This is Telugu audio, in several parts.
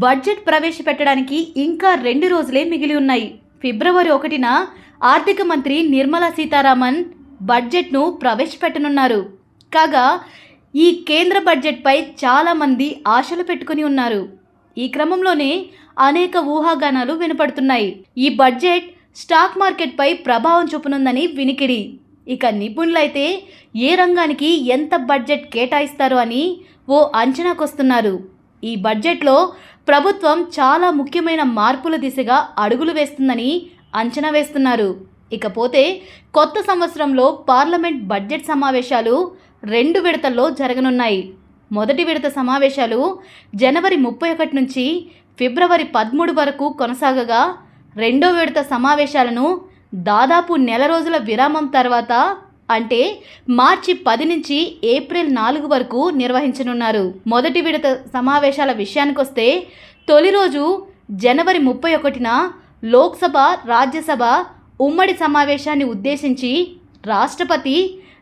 బడ్జెట్ ప్రవేశపెట్టడానికి ఇంకా 2 రోజులే మిగిలి ఉన్నాయి. ఫిబ్రవరి 1న ఆర్థిక మంత్రి నిర్మలా సీతారామన్ బడ్జెట్ను ప్రవేశపెట్టనున్నారు. కాగా ఈ కేంద్ర బడ్జెట్పై చాలామంది ఆశలు పెట్టుకుని ఉన్నారు. ఈ క్రమంలోనే అనేక ఊహాగానాలు వినపడుతున్నాయి. ఈ బడ్జెట్ స్టాక్ మార్కెట్పై ప్రభావం చూపనుందని వినికిడి. ఇక నిపుణులైతే ఏ రంగానికి ఎంత బడ్జెట్ కేటాయిస్తారు అని ఓ అంచనాకొస్తున్నారు. ఈ బడ్జెట్లో ప్రభుత్వం చాలా ముఖ్యమైన మార్పుల దిశగా అడుగులు వేస్తుందని అంచనా వేస్తున్నారు. ఇకపోతే కొత్త సంవత్సరంలో పార్లమెంట్ బడ్జెట్ సమావేశాలు 2 విడతల్లో జరగనున్నాయి. మొదటి విడత సమావేశాలు జనవరి 31 నుంచి ఫిబ్రవరి 13 వరకు కొనసాగగా, రెండో విడత సమావేశాలను దాదాపు నెల రోజుల విరామం తర్వాత అంటే మార్చి 10 నుంచి ఏప్రిల్ 4 వరకు నిర్వహించనున్నారు. మొదటి విడత సమావేశాల విషయానికొస్తే తొలి రోజు జనవరి 31న లోక్సభ, రాజ్యసభ ఉమ్మడి సమావేశాన్ని ఉద్దేశించి రాష్ట్రపతి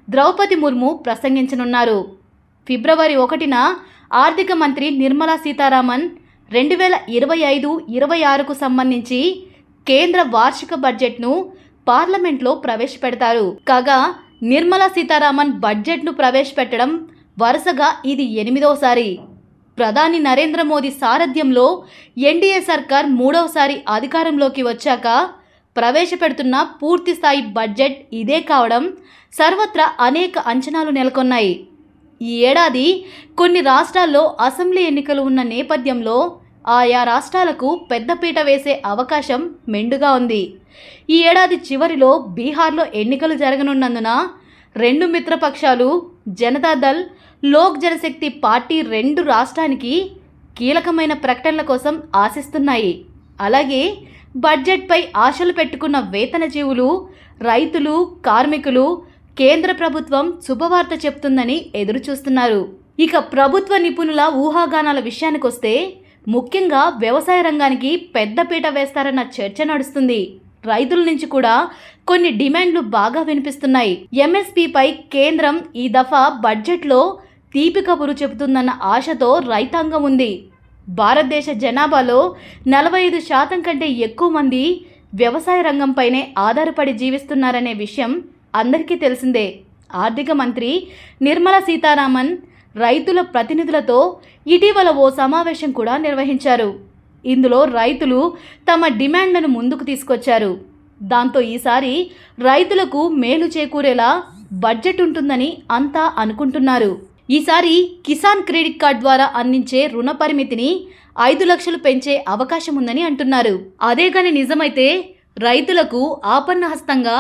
ద్రౌపది ముర్ము ప్రసంగించనున్నారు. ఫిబ్రవరి 1న ఆర్థిక మంత్రి నిర్మలా సీతారామన్ 2025-26కు సంబంధించి కేంద్ర వార్షిక బడ్జెట్ను పార్లమెంట్లో ప్రవేశపెడతారు. కాగా నిర్మలా సీతారామన్ బడ్జెట్ను ప్రవేశపెట్టడం వరుసగా ఇది 8వసారి. ప్రధాని నరేంద్ర మోదీ సారథ్యంలో ఎన్డీఏ సర్కార్ 3వసారి అధికారంలోకి వచ్చాక ప్రవేశపెడుతున్న పూర్తిస్థాయి బడ్జెట్ ఇదే కావడం సర్వత్రా అనేక అంచనాలు నెలకొన్నాయి. ఈ ఏడాది కొన్ని రాష్ట్రాల్లో అసెంబ్లీ ఎన్నికలు ఉన్న నేపథ్యంలో ఆయా రాష్ట్రాలకు పెద్దపీట వేసే అవకాశం మెండుగా ఉంది. ఈ ఏడాది చివరిలో బీహార్లో ఎన్నికలు జరగనున్నందున 2 మిత్రపక్షాలు జనతాదళ్, లోక్ జనశక్తి పార్టీ 2 రాష్ట్రానికి కీలకమైన ప్రకటనల కోసం ఆశిస్తున్నాయి. అలాగే బడ్జెట్పై ఆశలు పెట్టుకున్న వేతనజీవులు, రైతులు, కార్మికులు కేంద్ర ప్రభుత్వం శుభవార్త చెప్తుందని ఎదురుచూస్తున్నారు. ఇక ప్రభుత్వ నిపుణుల ఊహాగానాల విషయానికొస్తే ముఖ్యంగా వ్యవసాయ రంగానికి పెద్దపీట వేస్తారన్న చర్చ నడుస్తుంది. రైతుల నుంచి కూడా కొన్ని డిమాండ్లు బాగా వినిపిస్తున్నాయి. ఎంఎస్పీపై కేంద్రం ఈ దఫా బడ్జెట్లో తీపి కబురు చెబుతుందన్న ఆశతో రైతాంగం ఉంది. భారతదేశ జనాభాలో 45% కంటే ఎక్కువ మంది వ్యవసాయ రంగంపైనే ఆధారపడి జీవిస్తున్నారనే విషయం అందరికీ తెలిసిందే. ఆర్థిక మంత్రి నిర్మలా సీతారామన్ రైతుల ప్రతినిధులతో ఇటీవల ఓ సమావేశం కూడా నిర్వహించారు. ఇందులో రైతులు తమ డిమాండ్లను ముందుకు తీసుకొచ్చారు. దాంతో ఈసారి రైతులకు మేలు చేకూరేలా బడ్జెట్ ఉంటుందని అంతా అనుకుంటున్నారు. ఈసారి కిసాన్ క్రెడిట్ కార్డ్ ద్వారా అందించే రుణ పరిమితిని 5 లక్షలు పెంచే అవకాశం ఉందని అంటున్నారు. అదే కానీ నిజమైతే రైతులకు ఆపన్నహస్తంగా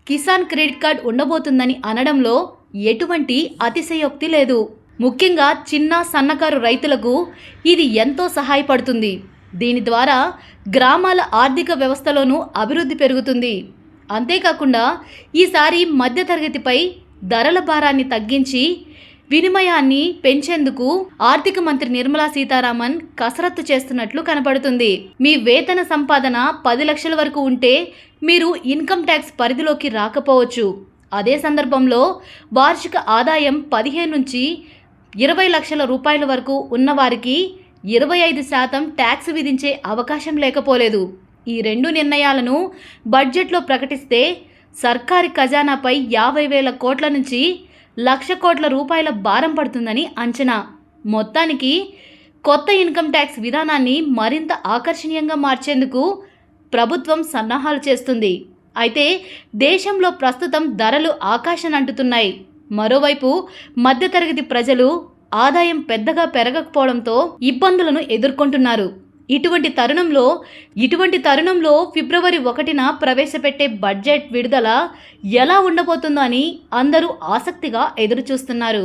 కిసాన్ క్రెడిట్ కార్డ్ ఉండబోతుందని అనడంలో ఎటువంటి అతిశయోక్తి లేదు. ముఖ్యంగా చిన్న సన్నకారు రైతులకు ఇది ఎంతో సహాయపడుతుంది. దీని ద్వారా గ్రామాల ఆర్థిక వ్యవస్థలోనూ అభివృద్ధి పెరుగుతుంది. అంతేకాకుండా ఈసారి మధ్యతరగతిపై ధరల భారాన్ని తగ్గించి వినిమయాన్ని పెంచేందుకు ఆర్థిక మంత్రి నిర్మలా సీతారామన్ కసరత్తు చేస్తున్నట్లు కనపడుతుంది. మీ వేతన సంపాదన 10 లక్షల వరకు ఉంటే మీరు ఇన్కమ్ ట్యాక్స్ పరిధిలోకి రాకపోవచ్చు. అదే సందర్భంలో వార్షిక ఆదాయం 15 నుంచి 20 లక్షల రూపాయల వరకు ఉన్నవారికి 25% ట్యాక్స్ విధించే అవకాశం లేకపోలేదు. ఈ 2 నిర్ణయాలను బడ్జెట్లో ప్రకటిస్తే సర్కారీ ఖజానాపై 50,000 కోట్ల నుంచి 1,00,000 కోట్ల రూపాయల భారం పడుతుందని అంచనా. మొత్తానికి కొత్త ఇన్కమ్ ట్యాక్స్ విధానాన్ని మరింత ఆకర్షణీయంగా మార్చేందుకు ప్రభుత్వం సన్నాహాలు చేస్తుంది. అయితే దేశంలో ప్రస్తుతం ధరలు ఆకాశానంటుతున్నాయి. మరోవైపు మధ్యతరగతి ప్రజలు ఆదాయం పెద్దగా పెరగకపోవడంతో ఇబ్బందులను ఎదుర్కొంటున్నారు. ఇటువంటి తరుణంలో ఫిబ్రవరి 1న ప్రవేశపెట్టే బడ్జెట్ విడుదల ఎలా ఉండబోతుందో అని అందరూ ఆసక్తిగా ఎదురుచూస్తున్నారు.